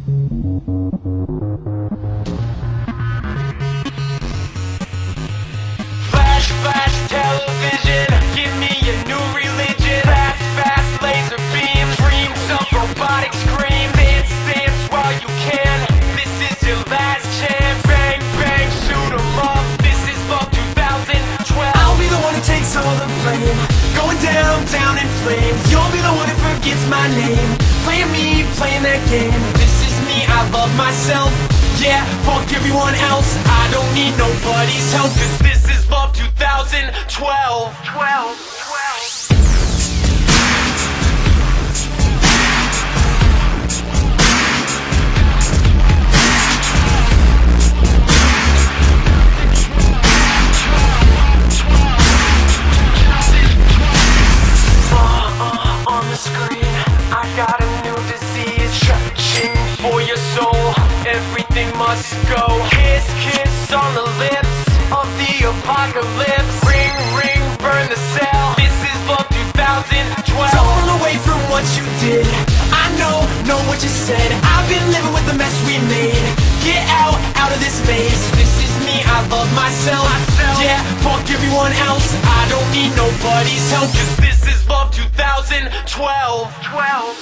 Flash, flash, television, give me a new religion. Fast, fast, laser beam, dreams of robotic scream. Dance, dance while you can, this is your last chance. Bang, bang, shoot 'em up, this is Love 2012. I'll be the one who takes all the blame, going down, down in flames. You'll be the one who forgets my name, playing me, playing that game. This is me, I love myself, yeah, fuck everyone else. I don't need nobody's help, 'cause This is Love 2012. 12. on the screen, I got a new disease, searching for your soul. Everything must go. Kiss, kiss on the lips of the apocalypse. Ring, ring, burn the cell. This is Love 2012. don't run away from what you did. I know what you said. I've been living with the mess we made. Get out of this maze. This is me, I love myself. Yeah, fuck everyone else. I don't need nobody's help, 'cause This is Love 2012. 12.